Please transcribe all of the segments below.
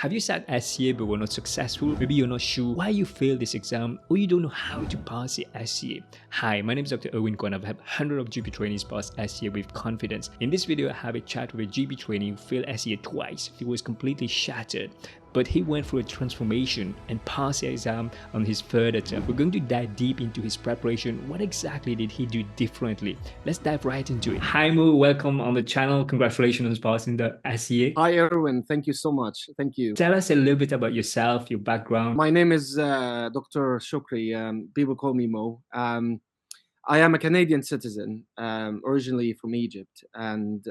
Have you sat SCA but were not successful? Maybe you're not sure why you failed this exam or you don't know how to pass the SCA. Hi, my name is Dr. Erwin Kwun. I've had hundreds of GP trainees pass SCA with confidence. In this video, I have a chat with a GP trainee who failed SCA twice. He was completely shattered, but he went through a transformation and passed the exam on his third attempt. We're going to dive deep into his preparation. What exactly did he do differently? Let's dive right into it. Hi Mo, welcome on the channel. Congratulations on passing the SCA. Hi Erwin, thank you so much. Thank you. Tell us a little bit about yourself, your background. My name is Dr. Shoukri. People call me Mo. I am a Canadian citizen, originally from Egypt, and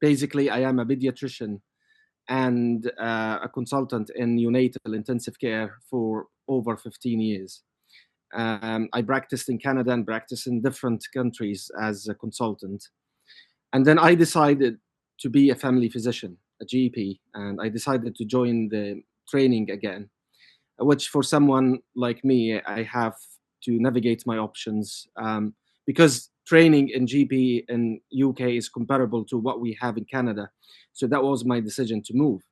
basically I am a pediatrician and a consultant in neonatal intensive care for over 15 years. I practiced in Canada and practiced in different countries as a consultant. And then I decided to be a family physician, a GP, and I decided to join the training again, which for someone like me, I have to navigate my options because training in GP in UK is comparable to what we have in Canada. So that was my decision to move.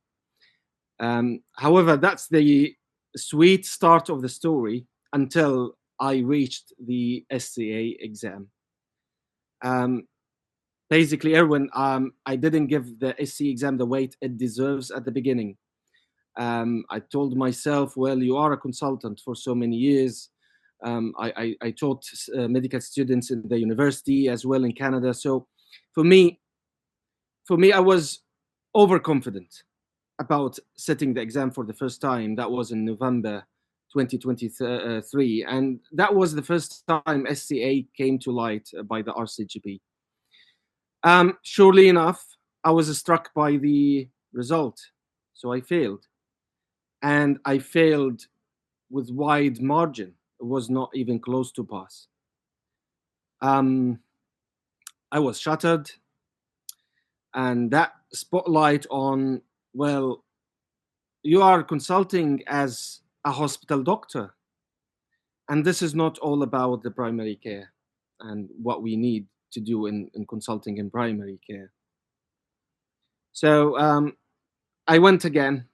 However, that's the sweet start of the story until I reached the SCA exam. Basically, Erwin, I didn't give the SCA exam the weight it deserves at the beginning. I told myself, well, you are a consultant for so many years. I taught medical students in the university as well in Canada. So for me, I was overconfident about sitting the exam for the first time. That was in November 2023. And that was the first time SCA came to light by the RCGP. Surely enough, I was struck by the result. So I failed. And I failed with wide margin. It was not even close to pass. I was shattered. And that spotlight on, well, you are consulting as a hospital doctor. And this is not all about the primary care and what we need to do in consulting in primary care. So I went again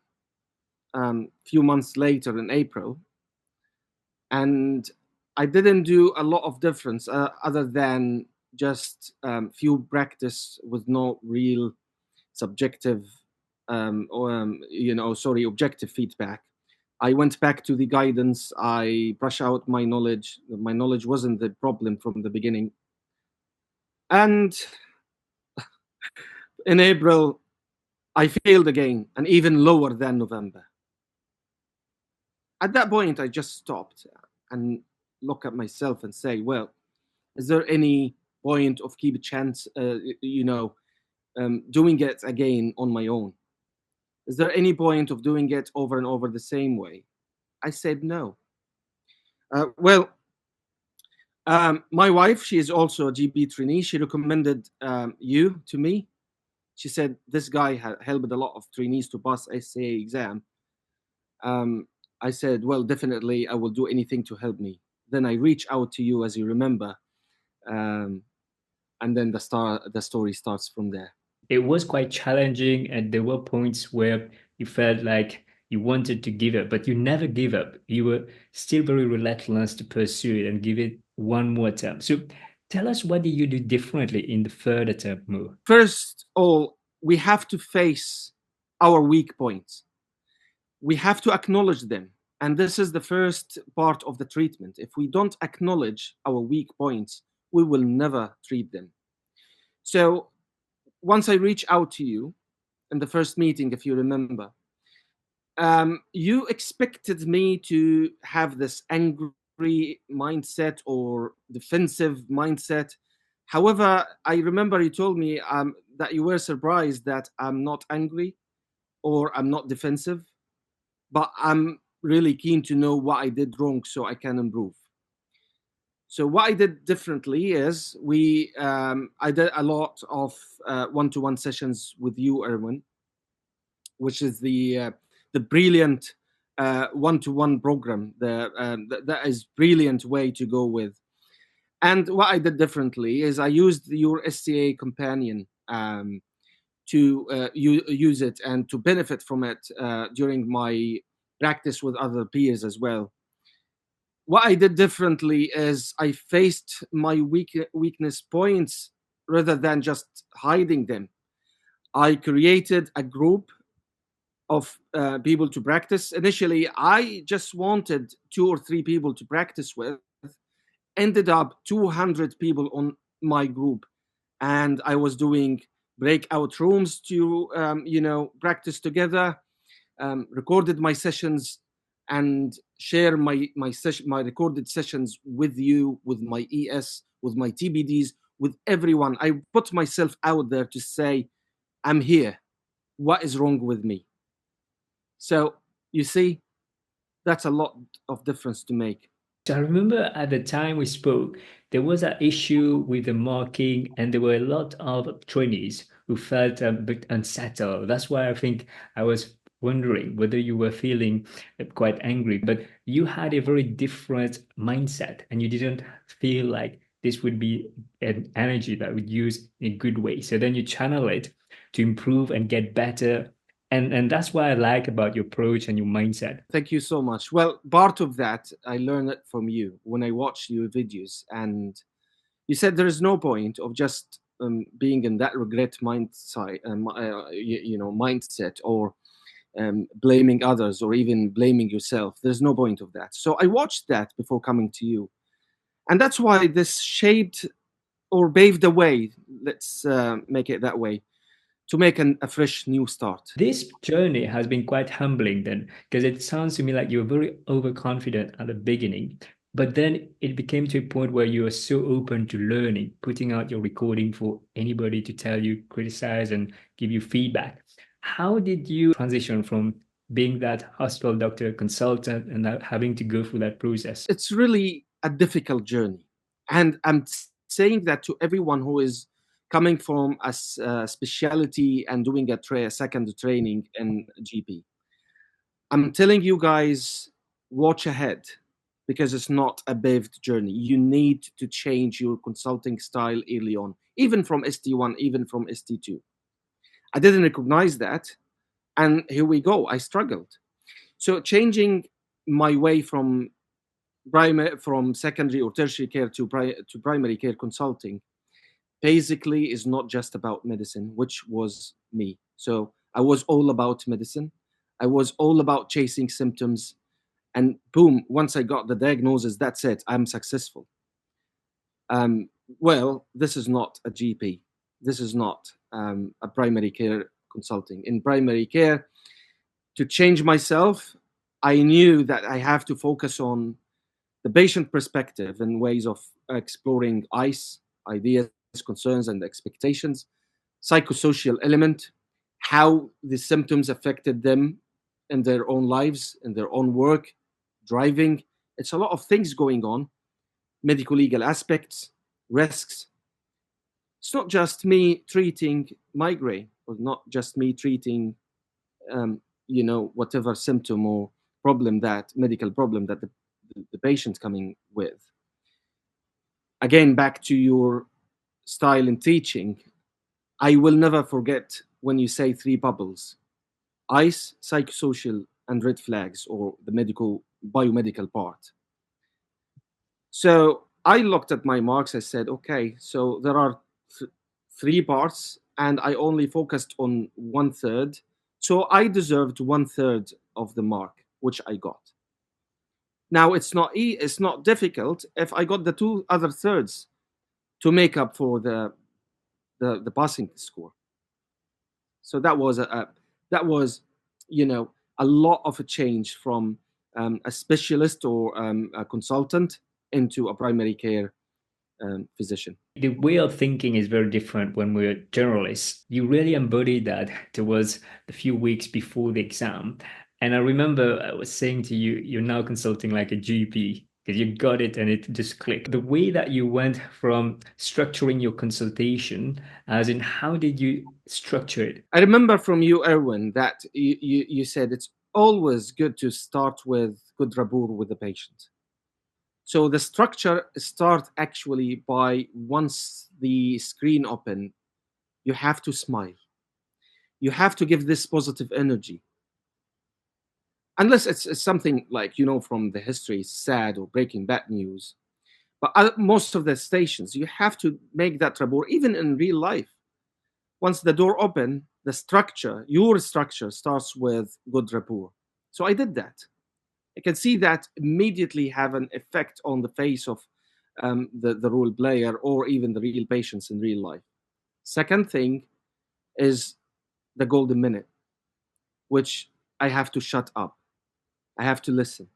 few months later in April, and I didn't do a lot of difference other than just few practice with no real subjective objective feedback. I went back to the guidance. I brush out my knowledge. My knowledge wasn't the problem from the beginning. And in April, I failed again, and even lower than November. At that point, I just stopped and look at myself and say, well, is there any point of keep a chance, doing it again on my own? Is there any point of doing it over and over the same way? I said no. My wife, she is also a GP trainee. She recommended you to me. She said, this guy helped a lot of trainees to pass SCA exam. I said, well, definitely, I will do anything to help me. Then I reach out to you, as you remember, and then the story starts from there. It was quite challenging, and there were points where you felt like you wanted to give up, but you never gave up. You were still very relentless to pursue it and give it one more attempt. So tell us, what did you do differently in the third attempt, Mo? First of all, we have to face our weak points. We have to acknowledge them. And this is the first part of the treatment. If we don't acknowledge our weak points, we will never treat them. So once I reach out to you in the first meeting, if you remember, you expected me to have this angry mindset or defensive mindset. However, I remember you told me that you were surprised that I'm not angry or I'm not defensive, but I'm really keen to know what I did wrong so I can improve. So what I did differently is I did a lot of one-to-one sessions with you, Erwin, which is the brilliant one-to-one program. That is brilliant way to go with. And what I did differently is I used your SCA companion to use it and to benefit from it during my practice with other peers as well. What I did differently is I faced my weakness points rather than just hiding them. I created a group of people to practice. Initially, I just wanted 2 or 3 people to practice with. Ended up 200 people on my group, and I was doing breakout rooms to practice together. Recorded my sessions and share my recorded sessions with you, with my ES, with my TBDs, with everyone. I put myself out there to say, I'm here. What is wrong with me? So you see, that's a lot of difference to make. So I remember at the time we spoke, there was an issue with the marking, and there were a lot of trainees who felt a bit unsettled. That's why I think I was wondering whether you were feeling quite angry, but you had a very different mindset, and you didn't feel like this would be an energy that would use in a good way. So then you channel it to improve and get better. And that's what I like about your approach and your mindset. Thank you so much. Well, part of that I learned it from you when I watched your videos, and you said there is no point of just being in that regret mindset, mindset, or blaming others, or even blaming yourself. There's no point of that. So I watched that before coming to you, and that's why this shaped or paved the way. Let's make it that way, to make a fresh new start. This journey has been quite humbling then, because it sounds to me like you were very overconfident at the beginning, but then it became to a point where you were so open to learning, putting out your recording for anybody to tell you, criticize, and give you feedback. How did you transition from being that hospital doctor consultant and now having to go through that process? It's really a difficult journey, and I'm saying that to everyone who is coming from a specialty and doing a second training in GP. I'm telling you guys, watch ahead, because it's not a paved journey. You need to change your consulting style early on, even from ST1, even from ST2. I didn't recognize that, and here we go. I struggled. So changing my way from secondary or tertiary care to primary care consulting basically is not just about medicine, which was me. So I was all about medicine. I was all about chasing symptoms. And boom, once I got the diagnosis, that's it. I'm successful. Well, this is not a GP. This is not a primary care consulting. In primary care, to change myself, I knew that I have to focus on the patient perspective and ways of exploring ICE, ideas, concerns, and expectations, psychosocial element, how the symptoms affected them in their own lives, in their own work, driving. It's a lot of things going on, medical legal aspects, risks. It's not just me treating migraine, or not just me treating, whatever symptom or medical problem that the patient's coming with. Again, back to your style in teaching, I will never forget when you say 3 bubbles: ICE, psychosocial, and red flags, or the biomedical part. So I looked at my marks. I said, okay, so there are 3 parts, and I only focused on 1/3. So I deserved 1/3 of the mark, which I got. Now it's not difficult if I got the 2 other thirds to make up for the passing score. So that was a lot of a change from a specialist or a consultant into a primary care physician. The way of thinking is very different when we're generalists. You really embodied that towards the few weeks before the exam. And I remember I was saying to you, you're now consulting like a GP because you got it and it just clicked. The way that you went from structuring your consultation, as in how did you structure it? I remember from you, Erwin, that you said it's always good to start with good rapport with the patient. So the structure starts actually by, once the screen open, you have to smile. You have to give this positive energy. Unless it's something like, from the history, sad or breaking bad news. But most of the stations, you have to make that rapport, even in real life. Once the door open, the structure, your structure starts with good rapport. So I did that. I can see that immediately have an effect on the face of the role player or even the real patients in real life. Second thing is the golden minute, which I have to shut up. I have to listen,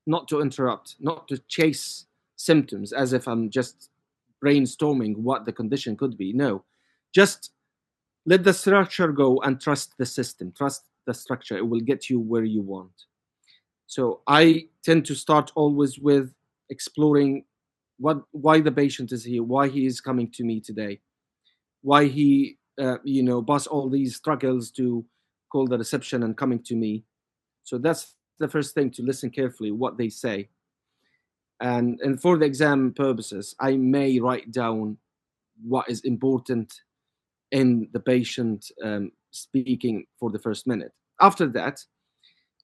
not to interrupt, not to chase symptoms as if I'm just brainstorming what the condition could be. No, just let the structure go and trust the system, trust the structure. It will get you where you want. So I tend to start always with exploring why the patient is here, why he is coming to me today, why he pass all these struggles to call the reception and coming to me. So that's the first thing, to listen carefully what they say. And for the exam purposes, I may write down what is important in the patient speaking for the first minute. After that,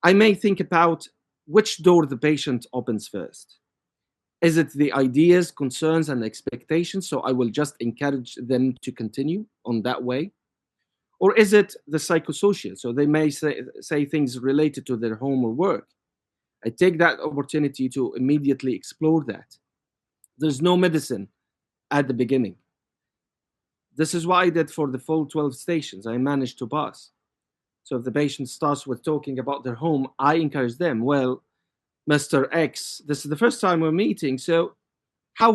I may think about which door the patient opens first. Is it the ideas, concerns, and expectations? So I will just encourage them to continue on that way. Or is it the psychosocial? So they may say things related to their home or work. I take that opportunity to immediately explore that. There's no medicine at the beginning. This is what I did for the full 12 stations. I managed to pass. So if the patient starts with talking about their home, I encourage them, well, Mr. X, this is the first time we're meeting. So how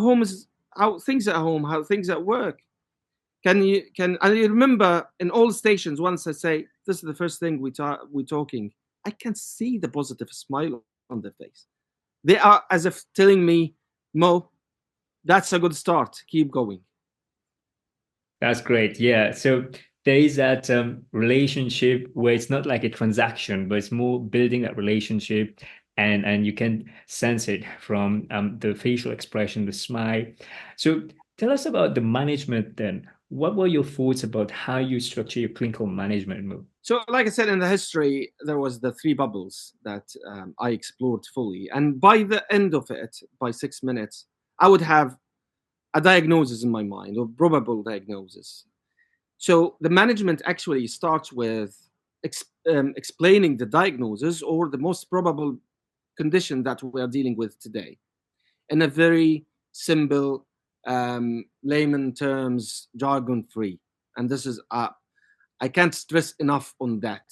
things at home, how things at work? I remember in all stations, once I say, this is the first thing we're talking, I can see the positive smile on their face. They are as if telling me, Mo, that's a good start. Keep going. That's great. Yeah. So there is that relationship where it's not like a transaction, but it's more building that relationship, and you can sense it from the facial expression, the smile. So tell us about the management then. What were your thoughts about how you structure your clinical management move? So, like I said, in the history, there was the three bubbles that I explored fully. And by the end of it, by 6 minutes, I would have a diagnosis in my mind, or probable diagnosis. So the management actually starts with explaining the diagnosis or the most probable condition that we are dealing with today in a very simple, layman terms, jargon free. And this is, I can't stress enough on that.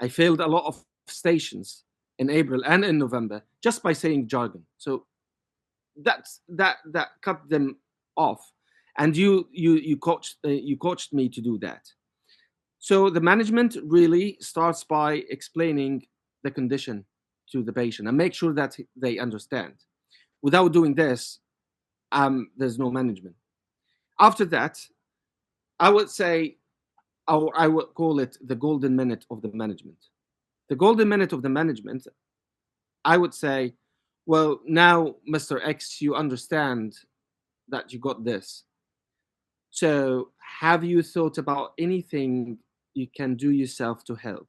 I failed a lot of stations in April and in November just by saying jargon. So that cut them off, and you coached me to do that. So the management really starts by explaining the condition to the patient and make sure that they understand. Without doing this, there's no management. After that, I would say, or I would call it the golden minute of the management. The golden minute of the management, I would say, well, now, Mr. X, you understand that you got this. So have you thought about anything you can do yourself to help?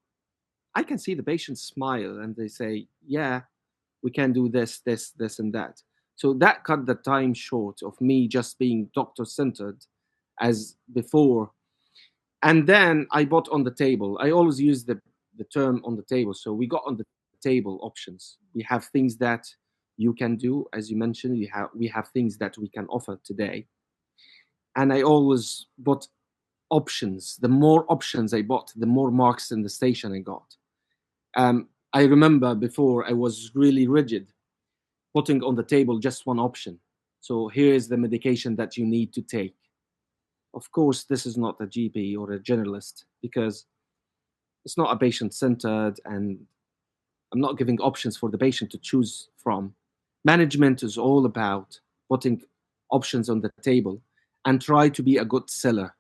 I can see the patient smile and they say, yeah, we can do this, this, and that. So that cut the time short of me just being doctor centered as before. And then I bought on the table. I always use the term on the table. So we got on the table options. We have things that you can do, as you mentioned. We have things that we can offer today. And I always bought options. The more options I bought, the more marks in the station I got. I remember before I was really rigid, putting on the table just one option. So here is the medication that you need to take. Of course, this is not a GP or a generalist because it's not a patient-centered, and I'm not giving options for the patient to choose from. Management is all about putting options on the table and try to be a good seller.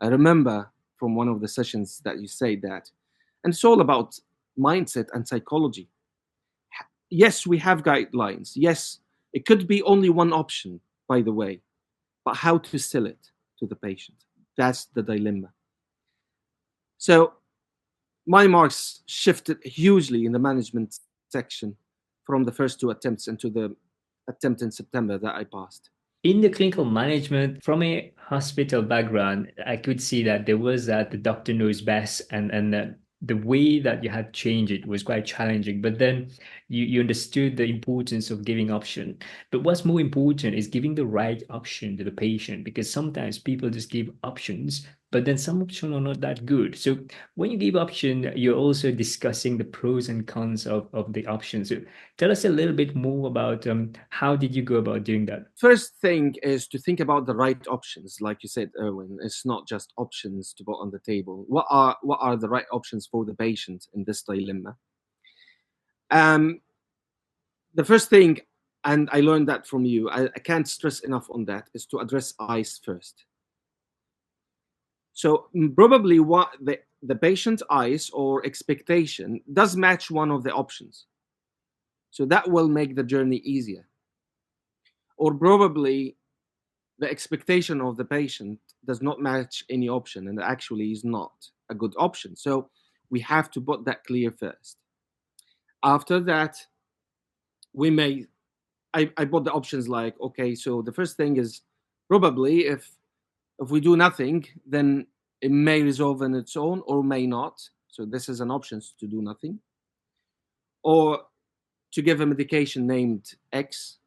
I remember from one of the sessions that you say that. And it's all about mindset and psychology. Yes, we have guidelines. Yes, it could be only one option, by the way, but how to sell it to the patient? That's the dilemma. So my marks shifted hugely in the management section from the first 2 attempts into the attempt in September that I passed. In the clinical management, from a hospital background, I could see that there was that the doctor knows best, and the way that you had changed it was quite challenging. But then you understood the importance of giving option. But what's more important is giving the right option to the patient, because sometimes people just give options, but then some options are not that good. So when you give option, you're also discussing the pros and cons of the option. So tell us a little bit more about how did you go about doing that? First thing is to think about the right options. Like you said, Erwin, it's not just options to put on the table. What are the right options for the patient in this dilemma? The first thing, and I learned that from you, I can't stress enough on that, is to address eyes first. So probably what the patient's eyes or expectation does match one of the options. So that will make the journey easier. Or probably the expectation of the patient does not match any option and actually is not a good option. So we have to put that clear first. After that, I put the options like, okay, so the first thing is probably if we do nothing, then it may resolve on its own or may not. So this is an option to do nothing. Or to give a medication named X,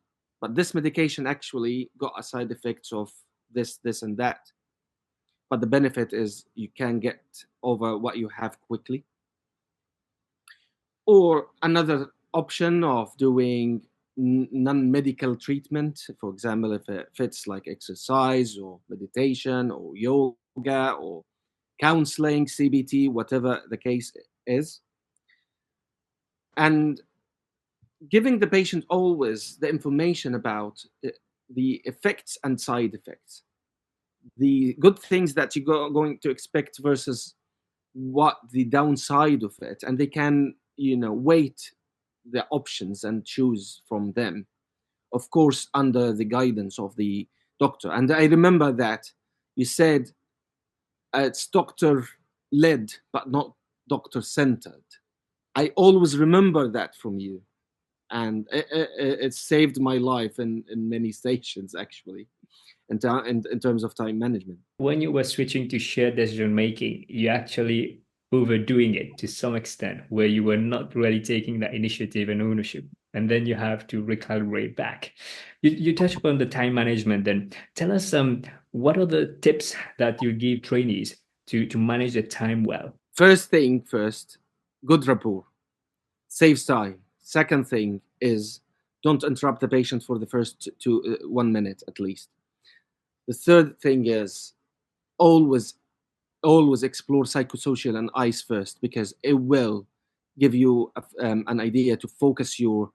but this medication actually got a side effects of this, and that. But the benefit is you can get over what you have quickly. Or another option of doing non-medical treatment, for example, if it fits like exercise or meditation or yoga or counseling, CBT, whatever the case is. And giving the patient always the information about the effects and side effects, the good things that you're going to expect versus what the downside of it, and they can weight the options and choose from them, of course under the guidance of the doctor. And I remember that you said it's doctor led but not doctor centered. I always remember that from you, and it saved my life in many stations actually, in terms of time management. When you were switching to shared decision making, you actually overdoing it to some extent, where you were not really taking that initiative and ownership, and then you have to recalibrate back. You touch upon the time management. Then tell us what are the tips that you give trainees to manage the time well? First thing first, good rapport saves time. Second thing is don't interrupt the patient for the first 1 minute at least. The third thing is always explore psychosocial and eyes first, because it will give you an idea to focus your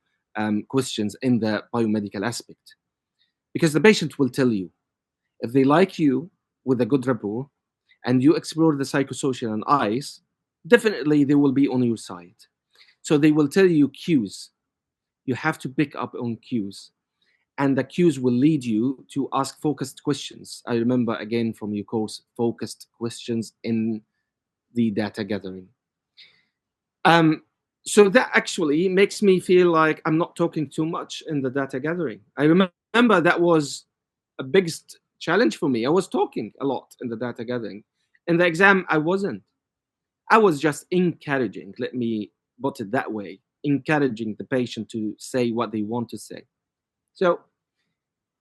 questions in the biomedical aspect, because the patient will tell you if they like you with a good rapport and you explore the psychosocial and eyes, definitely they will be on your side. So they will tell you cues. You have to pick up on cues, and the cues will lead you to ask focused questions. I remember again from your course, focused questions in the data gathering. So that actually makes me feel like I'm not talking too much in the data gathering. I remember that was a biggest challenge for me. I was talking a lot in the data gathering. In the exam, I wasn't. I was just encouraging, let me put it that way, encouraging the patient to say what they want to say. So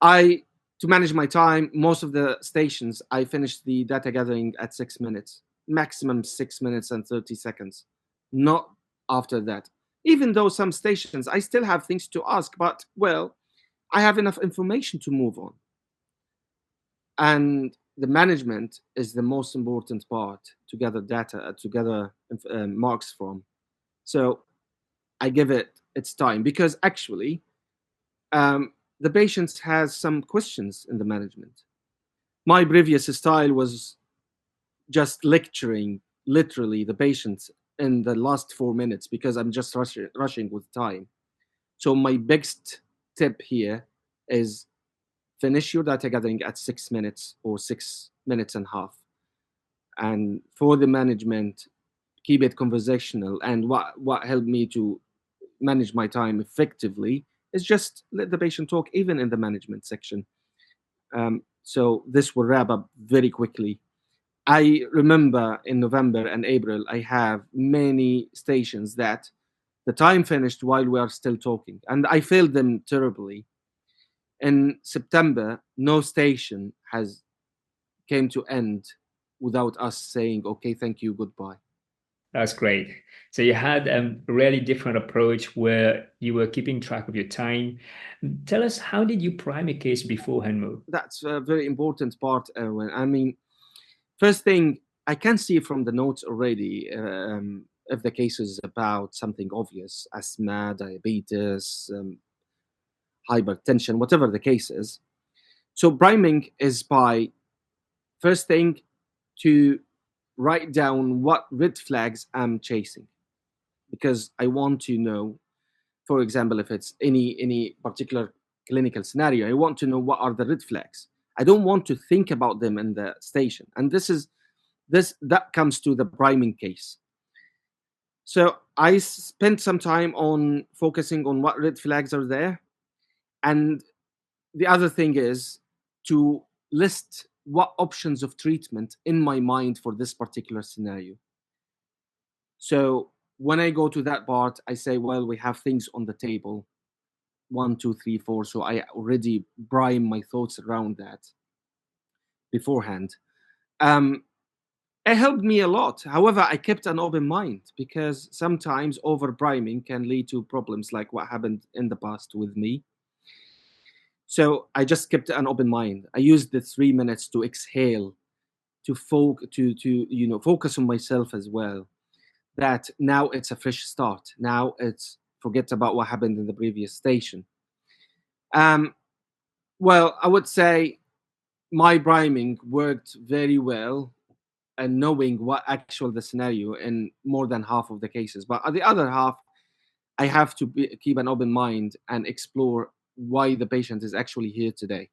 to manage my time, most of the stations, I finished the data gathering at 6 minutes, maximum 6 minutes and 30 seconds, not after that. Even though some stations, I still have things to ask, but well, I have enough information to move on. And the management is the most important part to gather data, to gather marks from. So I give it its time, because actually, the patient has some questions in the management. My previous style was just lecturing literally the patient in the last 4 minutes, because I'm just rushing with time. So my biggest tip here is finish your data gathering at 6 minutes or 6 minutes and a half. And for the management, keep it conversational. And what helped me to manage my time effectively is just let the patient talk, even in the management section. So this will wrap up very quickly. I remember in November and April, I have many stations that the time finished while we are still talking, and I failed them terribly. In September, no station has came to end without us saying, okay, thank you, goodbye. That's great. So you had a really different approach where you were keeping track of your time. Tell us, how did you prime your case beforehand, Mo? That's a very important part, Erwin. I mean, first thing, I can see from the notes already if the case is about something obvious, asthma, diabetes, hypertension, whatever the case is. So priming is by, first thing, to write down what red flags I'm chasing, because I want to know, for example, if it's any particular clinical scenario, I want to know what are the red flags. I don't want to think about them in the station, and that comes to the priming case. So I spent some time on focusing on what red flags are there, and the other thing is to list what options of treatment in my mind for this particular scenario. So when I go to that part, I say, well, we have things on the table, 1, 2, 3, 4. So I already prime my thoughts around that beforehand. It helped me a lot. However, I kept an open mind, because sometimes over priming can lead to problems like what happened in the past with me. So I just kept an open mind. I used the 3 minutes to exhale, to focus on myself as well. That now it's a fresh start. Now it's forget about what happened in the previous station. Well, I would say my priming worked very well, and knowing what actual the scenario in more than half of the cases. But at the other half, I have to keep an open mind and explore why the patient is actually here today.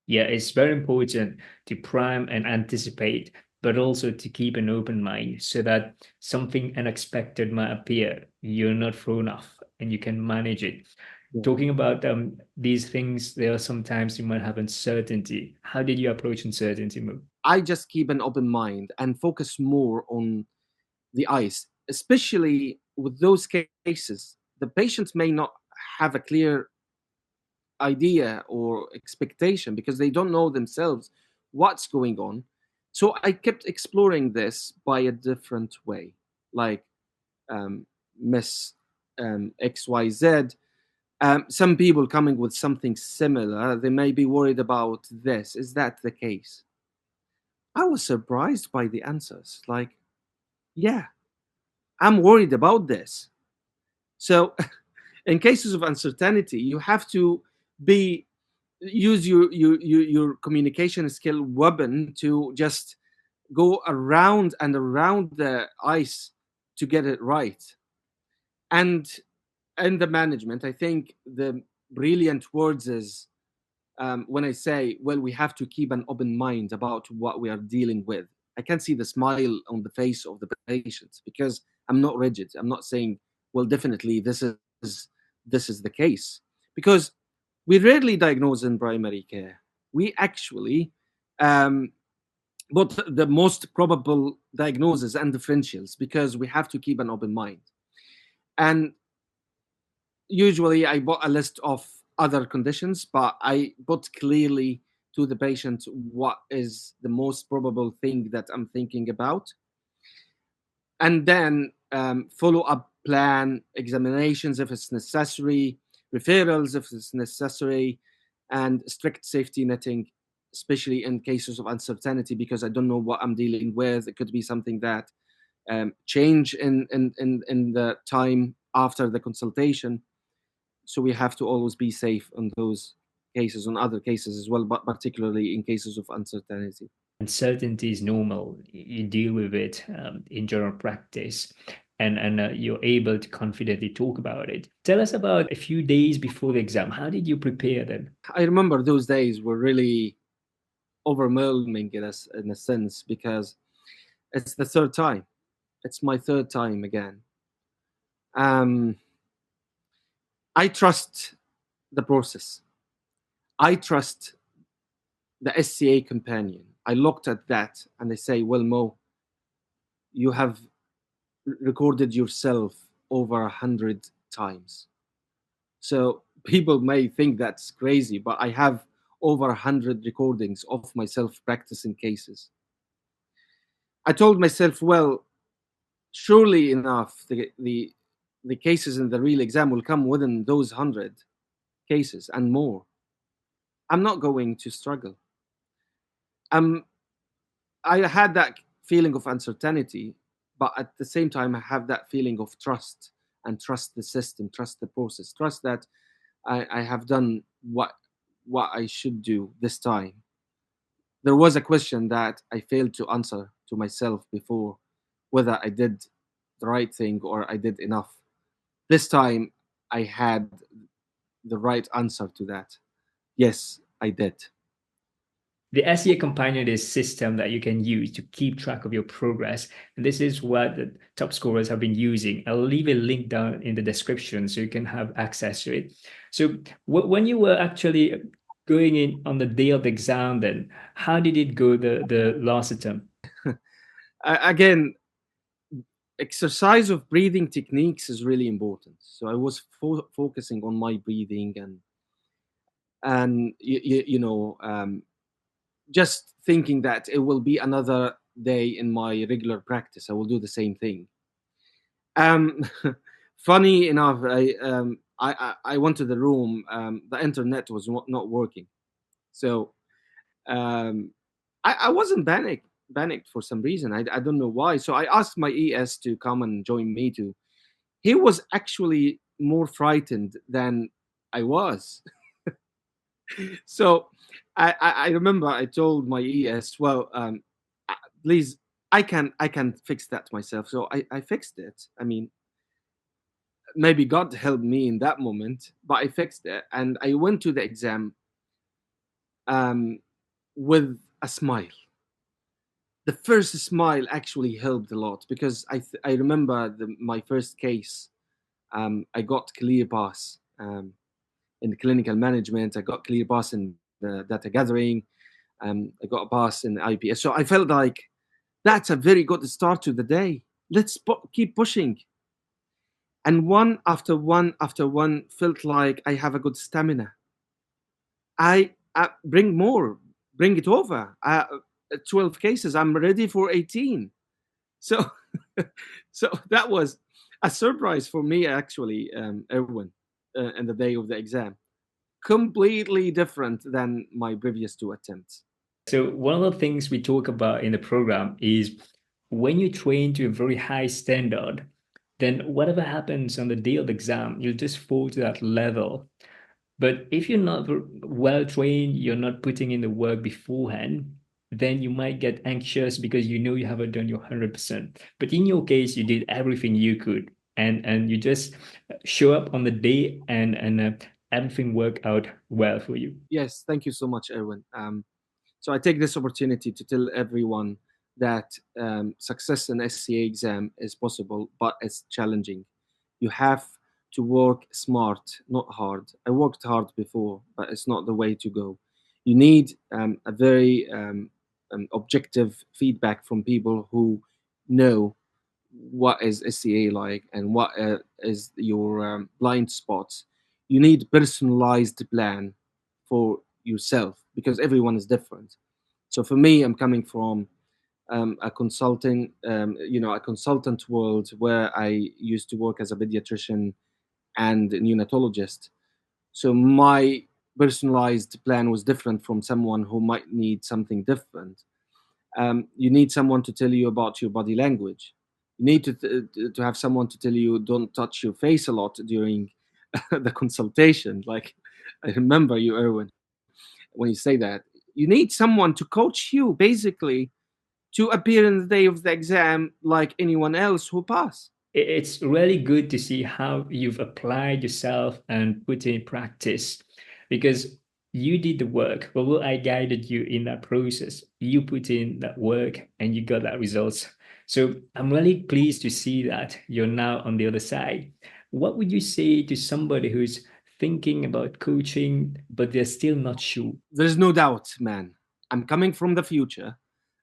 Yeah, it's very important to prime and anticipate, but also to keep an open mind so that something unexpected might appear. You're not thrown off and you can manage it. Yeah. Talking about these things, there are sometimes you might have uncertainty. How did you approach uncertainty, Mo? I just keep an open mind and focus more on the eyes, especially with those cases. The patient may not have a clear idea or expectation because they don't know themselves what's going on. So I kept exploring this by a different way, like Miss XYZ. Some people coming with something similar, they may be worried about this. Is that the case? I was surprised by the answers. Like, yeah, I'm worried about this. So, in cases of uncertainty, you have to be use your communication skill weapon to just go around and around the ice to get it right. And in the management, I think the brilliant words is when I say, well, we have to keep an open mind about what we are dealing with. I can see the smile on the face of the patient because I'm not rigid. I'm not saying, well, definitely this is the case, because we rarely diagnose in primary care. We actually but the most probable diagnosis and differentials, because we have to keep an open mind. And usually I bought a list of other conditions, but I put clearly to the patient what is the most probable thing that I'm thinking about. And then follow-up plan, examinations if it's necessary, referrals if it's necessary, and strict safety netting, especially in cases of uncertainty, because I don't know what I'm dealing with. It could be something that change in the time after the consultation. So we have to always be safe on those cases, on other cases as well, but particularly in cases of uncertainty. Uncertainty is normal. You deal with it in general practice, and you're able to confidently talk about it. Tell us about a few days before the exam. How did you prepare then? I remember those days were really overwhelming in a sense, because It's the third time. It's my third time again. I trust the process. I trust the SCA companion. I looked at that and I say, well, Mo, you have recorded yourself over 100 times. So people may think that's crazy, but I have over 100 recordings of myself practicing cases. I told myself, well, surely enough, the cases in the real exam will come within those 100 cases and more. I'm not going to struggle. I had that feeling of uncertainty, but at the same time, I have that feeling of trust and trust the system, trust the process, trust that I have done what I should do this time. There was a question that I failed to answer to myself before, whether I did the right thing or I did enough. This time, I had the right answer to that. Yes, I did. The SCA companion is a system that you can use to keep track of your progress. And this is what the top scorers have been using. I'll leave a link down in the description so you can have access to it. So when you were actually going in on the day of the exam, then how did it go the last attempt? Again, exercise of breathing techniques is really important. So I was focusing on my breathing and just thinking that it will be another day in my regular practice. I will do the same thing. Funny enough, I went to the room. The internet was not working, so I wasn't panicked for some reason. I don't know why. So I asked my ES to come and join me too. He was actually more frightened than I was. So I remember I told my ES, well, please, I can fix that myself. So I fixed it. I mean, maybe God helped me in that moment, but I fixed it, and I went to the exam with a smile. The first smile actually helped a lot because I remember my first case. I got clear pass in the clinical management. I got clear pass in the data gathering. I got a pass in the IPS. So I felt like that's a very good start to the day. Let's keep pushing. And one after one felt like I have a good stamina. I bring more, bring it over. 12 cases. I'm ready for 18. So, so that was a surprise for me, actually, Erwin, in the day of the exam. Completely different than my previous two attempts. So one of the things we talk about in the program is when you train to a very high standard, then whatever happens on the day of the exam, you'll just fall to that level. But if you're not well trained, you're not putting in the work beforehand, then you might get anxious because you know you haven't done your 100%. But in your case, you did everything you could, and you just show up on the day, and everything worked out well for you. Yes, thank you so much, Erwin. So I take this opportunity to tell everyone that success in SCA exam is possible, but it's challenging. You have to work smart, not hard. I worked hard before, but it's not the way to go. You need a very objective feedback from people who know what is SCA like and what is your blind spots. You need personalized plan for yourself because everyone is different. So for me, I'm coming from a consultant world where I used to work as a pediatrician and a neonatologist. So my personalized plan was different from someone who might need something different. You need someone to tell you about your body language. You need to have someone to tell you don't touch your face a lot during the consultation. Like I remember you, Erwin, when you say that. You need someone to coach you, basically, to appear in the day of the exam like anyone else who pass. It's really good to see how you've applied yourself and put in practice, because you did the work. Although I guided you in that process, you put in that work and you got that results. So I'm really pleased to see that you're now on the other side. What would you say to somebody who's thinking about coaching, but they're still not sure? There's no doubt, man. I'm coming from the future,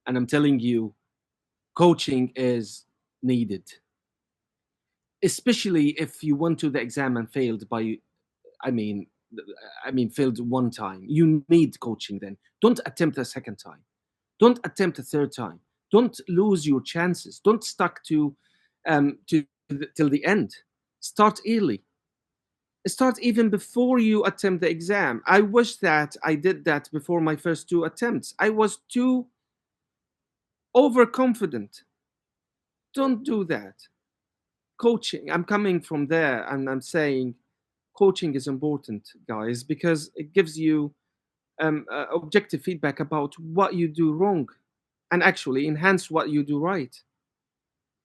and I'm telling you, coaching is needed, especially if you went to the exam and failed by, I mean, failed one time. You need coaching then. Don't attempt a second time. Don't attempt a third time. Don't lose your chances. Don't stuck till the end. Start early. Start even before you attempt the exam. I wish that I did that before my first two attempts. I was too overconfident. Don't do that. Coaching, I'm coming from there and I'm saying coaching is important, guys, because it gives you objective feedback about what you do wrong and actually enhance what you do right.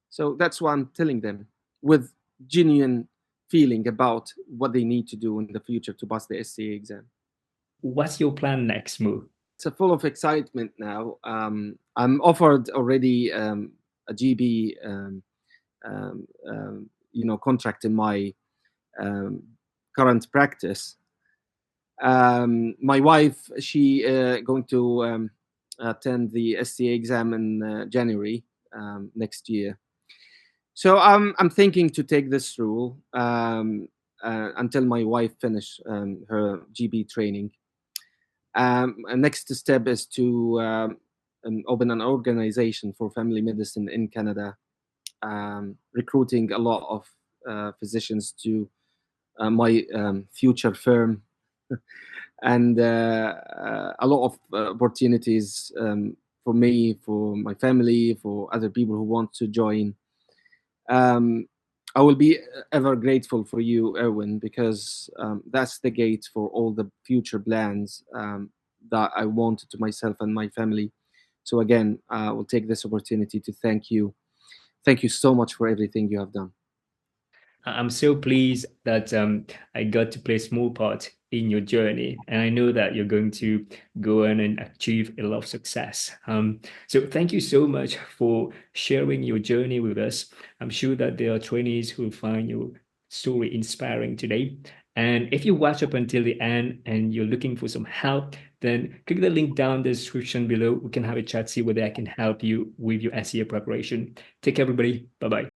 So that's what I'm telling them with genuine feeling about what they need to do in the future to pass the SCA exam. What's your plan next, Mo? It's full of excitement now. I'm offered already a GB, contract in my current practice. My wife, she going to attend the SCA exam in January next year. So I'm thinking to take this rule until my wife finish her GB training. Next step is to open an organization for family medicine in Canada, recruiting a lot of physicians to my future firm, and a lot of opportunities for me, for my family, for other people who want to join. I will be ever grateful for you, Erwin, because that's the gate for all the future plans that I wanted to myself and my family. So again, I will take this opportunity to thank you. Thank you so much for everything you have done. I'm so pleased that I got to play a small part in your journey, and I know that you're going to go on and achieve a lot of success. So thank you so much for sharing your journey with us. I'm sure that there are trainees who find your story inspiring today. And if you watch up until the end and you're looking for some help, then click the link down the description below. We can have a chat, see whether I can help you with your SEO preparation. Take care, everybody. Bye bye.